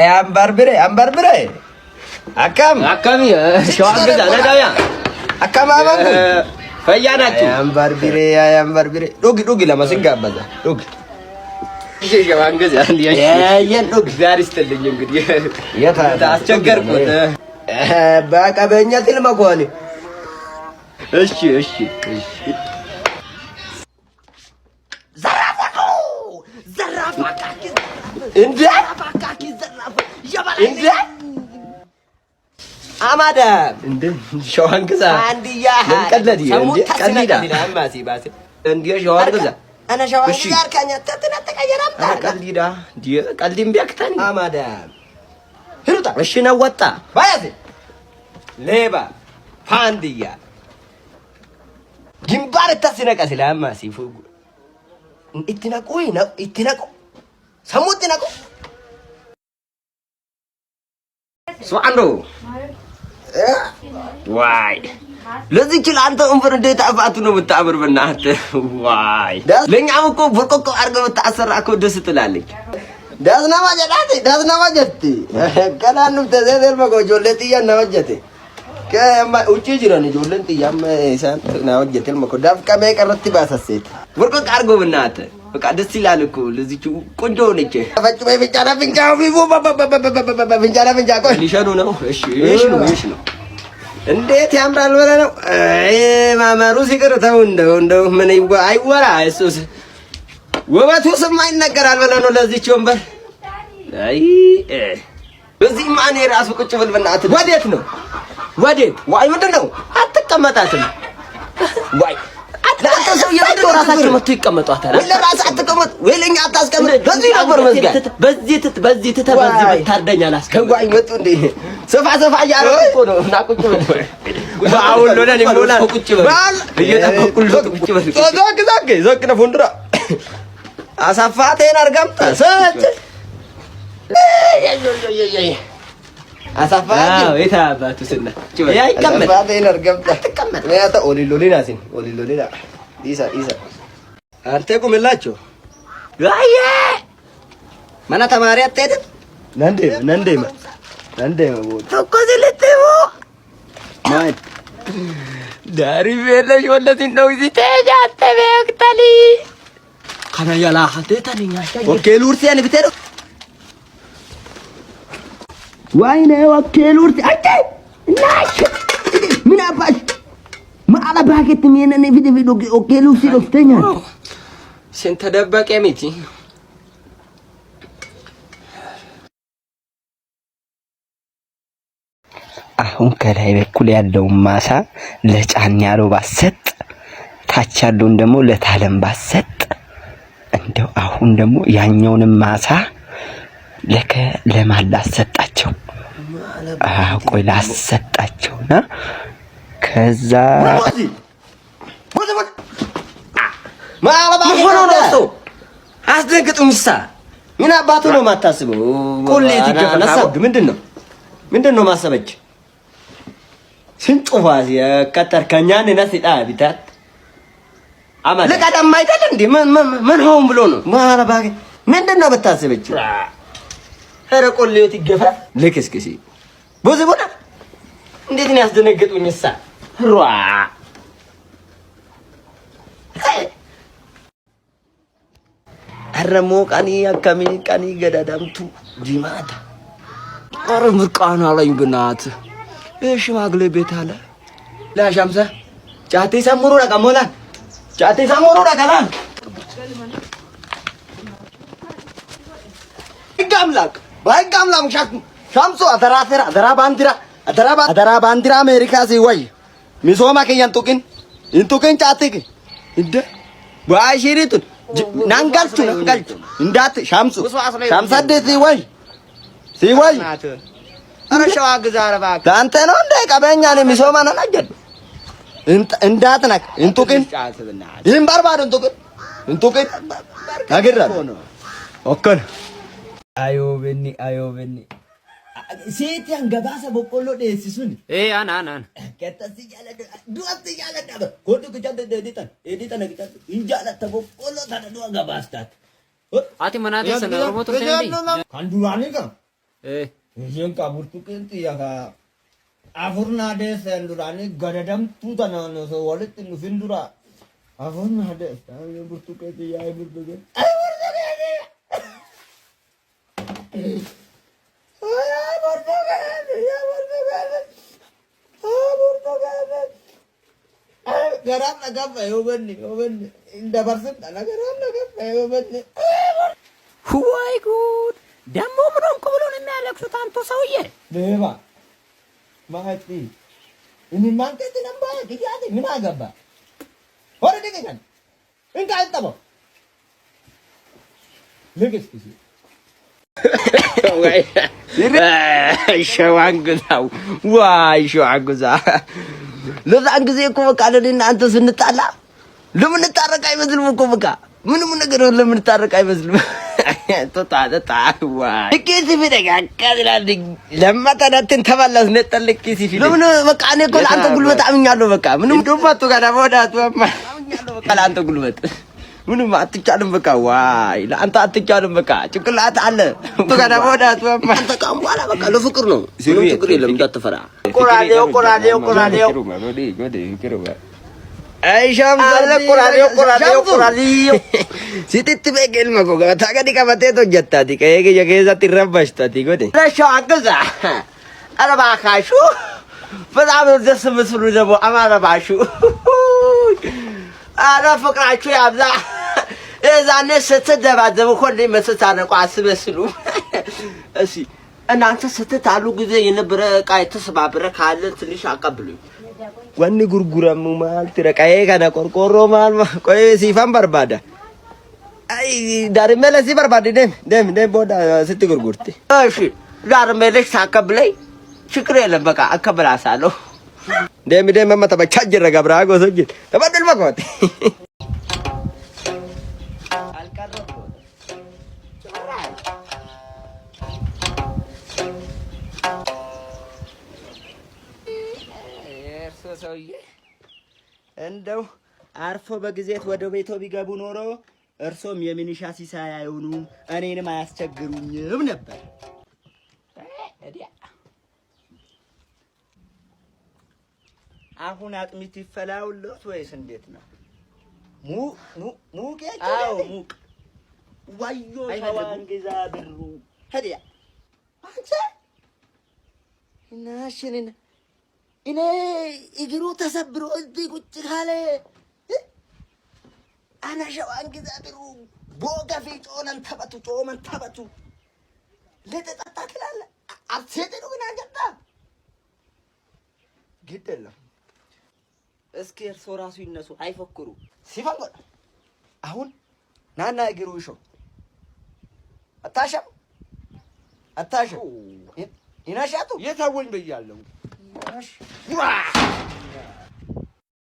Ambar bire. Akam ya. Shawang gaza nagaya. Akam abang. Fayyana tu. Ambar bire. Dogi lama singgah baza. Dogi. Shawang gaza dia. Ya dogi. Dari setelin yang gede. Ya ta. Tak cagar pun. Baka banyak til makwani. Eshi. Zarafaka. Indah. Indah. Amada. Indah. Shawang gaza. Andiya. Kalla dia. Kallida. Masih basi. India shawang gaza. Ana shawang gaza kanya ተቀየራም ቀልዲዳ dia ቀልዲም ቢያክታን አማዳ ሂሩታ እሺና ወጣ ባያዝ ሌባ ፋንዲያ ግንባር ተስነቀ ስለማ ሲፉጉ ኢትነቁ ሰሙት ነቁ ሱአንዶ ዋይ ለዚህ ይችላል አንተ እንፈር እንዴት አፋቱ ነው የምታምር በእናትህ ዋይ ለኛም እኮ በቆቆ አርገው ተአሰራ እኮ ደስ ትላለች ዳዝና ማጀት ከናኑ ተዘዘል መጎጆለት ያናወጀት ከማ ውጪ ጅራን ጆለን ጥያም ሳን ናወጀት መኮ ዳፍ ከመ ቀረት ባሰሰት በቆቆ አርገው በእናትህ በቃ ደስ ይላል እኮ ለዚህ ቆንጆ ነች ፈጭ በፍንጫና ፍንጫው ቢቡ ፍንጫና ፍንጫ ቆይ ሊሸኑ ነው እሺ ነው እንዴት ያምራል ወለ ነው ማማሩ ሲቀርተው እንደው ምን አይወራ እሱስ ወበቱ ስማ ይነገራል ወለ ነው ለዚህ ወንበር አይ በዚህ ማን የራሱ ቁጭ ብል በእናትህ ወዴት ነው ዋይ ምንድነው አትቀመጣትም ዋይ ለአንተ ሰው የምትለው ራሳቸው መጥቶ ይቀመጧታል ለራስ አትቀመጥ ወይለኛ አታስቀምጥ በዚህ ነበር መስጋት በዚህ ታርደኛል አስከዋይ መጡ እንዴ ሰፋ ያለው እኮ ነው እና ቁጭ በል ባውል ለኔ ብሎና ቁጭ በል እየተቆቁል ቁጭ በል ዘቅነ ፎንድራ አሳፋቴን አርገምጣ ሰጭ አሳፋቴ የታባቱ ስና አይቀመጥ አሳፋቴን አርገምጣ ተቀመጥ ያታ ኦሊሎሊና ኢሳ አንተ ቁምላችሁ አየ ማና ተማሪ አትሄድም ነንዴማ ተቆዘለተው ማይ ዳሪ ቤለሽ ወለቲን ነው እዚህ ተጃተ በክተሊ ካና ያላ ሀተታኒኛ ኦኬ ሉርሲያን ብትሄዱ ዋይኔ ኦኬ ሉርሲ አጭ ናሽ ምን አባሽ ማአላ ባኬት ሚነነ ቪዲዮ ኦኬ ሉርሲ ዶክተኛ ስንት ተደበቀ ሚቲ አሁን ከላይ በኩል ያለው ማሳ ለጫን ያለው ባሰጥ ታች ያለውን ደግሞ ለታለም ባሰጥ እንደው አሁን ደግሞ ያኛውንም ማሳ ለማላሰጣቸው ቆይ ላሰጣቸውና ከዛ ማለባ ሆኖ ነው አስደንግጡኝሳ ምን አባቱ ነው ማታስበው ቆሌት ይገፈናል ምንድነው ማሰበች ስንጮፋስ የከተርከኛን ነስጣ ቢታት አማን ለቀደም አይደል እንዴ ምን ሆን ብሎ ነው ማለባ ምንድነው በታሰበች ኧረ ቆሌት ይገፋ ለከስከሲ ቦዘቦና እንዴት ነው ያስደነገጡኝሳ ሯ አረሞ ቀኒ ገዳዳምቱ ዲማታ አረ ምርቃና አለኝ በናት ሽማግሌ ቤት አለ ለሻምሳ ጫቴ ሰምሩ ረቀሞላ ጫቴ ሰምሩ ረቀላል ባይጋምላክ ሻምሶ አተራ ባንዲራ አሜሪካ ሲወይ ሚሶማ ከያንቱቅን እንቱቅን ጫቴክ እንደ ባሽሪቱን ናንጋልቹ እንዳት ሻምሱ ሻምሳዴት ሲወይ አረ ሸዋ ግዛ አረባ ካንተ ነው እንደ ቀበኛ ነው ሚሶማ ነው ናጀድ እንዳትናክ እንቱቅን ይም ባርባዶ እንቱቅን አገራ ኦከን አዮበኒ ሴት ያንገባሰ በቆሎ ደስሱን አናን ከተስ ያለ ዱአት ያለ ዳበ ኮዱ ከጀደ ኤዲተን እንጃለ ተበቆሎ ተደዶ ገባስታት አቲ መናቴ ሰነርሞቶ ሰንዲ ካንዱራኒ ጋ Yenka burtukin tiaka afurna des endurani gadadam tutana no so walit nufindura afurna des ay burtukin tiya ay burtukin garam nagam ayobani inda barsen garam nagam ayobani ወይ ጉድ! ደግሞ ምን ሆንኩ ብሎ ነው የሚያለቅሱት አንተ ሰውዬ? ሌባ ማቲ እኔ ማንከት ነምባ ግያት ምን አገባ ወረ ደገኛል እንካ አጠበ ለገስኪ ወይ ሸዋንግዛው ዋይ ሸዋንግዛ ለዛን ጊዜ እኮ በቃ ለኔና አንተ ስንጣላ ለምን ታረቃ አይመስልም እኮ በቃ ምንም ነገር ለምን ታረቃ አይመስልም ተጣጣ ዋይ ኪሲ ቢደጋ ካድላል ለማ ተዳትን ተባላስ ነጠልክ ኪሲ ፊ ለምን በቃ እኔ እኮ ለአንተ ጉልበት አምኛለሁ በቃ ምንም ዶባቱ ጋር ወዳቱ አምኛለሁ በቃ ለአንተ ጉልበት ምንም አትቻልም በቃ ዋይ ለአንተ አትቻልም በቃ ጭንቅላት አለ ጋር ወዳቱ አንተ ቃም በኋላ በቃ ለፍቅር ነው ምንም ችግር የለም እንዳትፈራ ቆራሌው አይሻም ዘለ ቆራሌው ሲጥጥ በገል መጎጋ ታገዲ ከመቴ ተጀታቲ ከየገ የገዛት ይረባሽታቲ ጎዴ ለሻው አገዛ አረባካሹ በጣም ደስ መስሉ ደግሞ አማረባሹ አረ ፍቅራችሁ ያብዛ እዛኔ ስትደባደቡ ሁሌ መስተታረቁ አስመስሉ እሺ እናንተ ስትታሉ ጊዜ የነበረ ዕቃ የተሰባበረ ካለ ትንሽ አቀብሉኝ ወኒ ጉርጉራሙ ማለት ረቃዬ ካና ቆርቆሮ ማል ቆይ ሲፋን በርባዳ አይ ዳርሜለ ሲበርባዳ ደም ቦዳ ስትጉርጉርቲ እሺ ዳርሜለሽ ታቀብለኝ ችግር የለም በቃ አቀብላሳለሁ ደም መመታ በቻጅ ረጋብራ ጎሶጅ ተበደል ማቆት አልቀረኩ ሰውዬ እንደው አርፎ በጊዜት ወደ ቤቶ ቢገቡ ኖሮ እርሶም የሚኒሻ ሲሳይ አይሆኑ እኔንም አያስቸግሩኝም ነበር። አሁን አጥሚት ይፈላውልዎት ወይስ እንዴት ነው? ሙቅ አዎ ሙቅ ዋዮ ሸዋን ግዛ ብሩ ሄዲያ አንተ እናሽን እኔ እግሩ ተሰብሮ እዚህ ቁጭ ካለ አና ሸዋን ግዛ ብሩ ቦጋፊ ጮመን ተበቱ ለተጣጣ ትላለህ አትሰጥሩ ግን አገጣ ግደላ እስኪ እርሶ ራሱ ይነሱ አይፈክሩ ሲፈንጎ አሁን ናና እግሩ ይሾ አታሸው ይናሻቱ የታወኝ በያለው ዋ